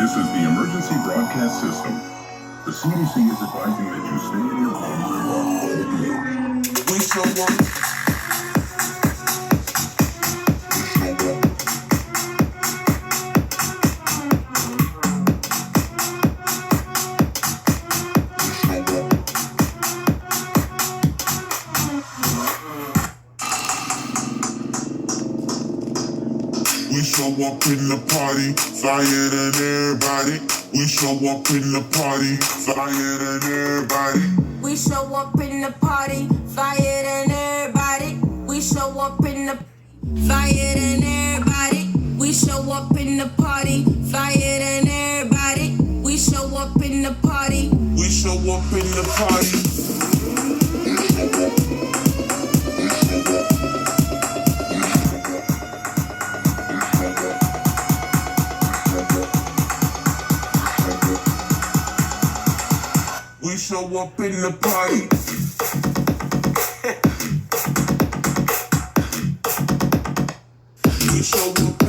This is the emergency broadcast system. The CDC is advising that you stay in your homes. We show up. We show up in the party, flyer than everybody. We show up in the party, flyer than everybody. We show up in the party, flyer than everybody. We show up in the flyer than everybody. We show up in the party, flyer than everybody. We show up in the party. We show up in the party. We show up in the party. We show up.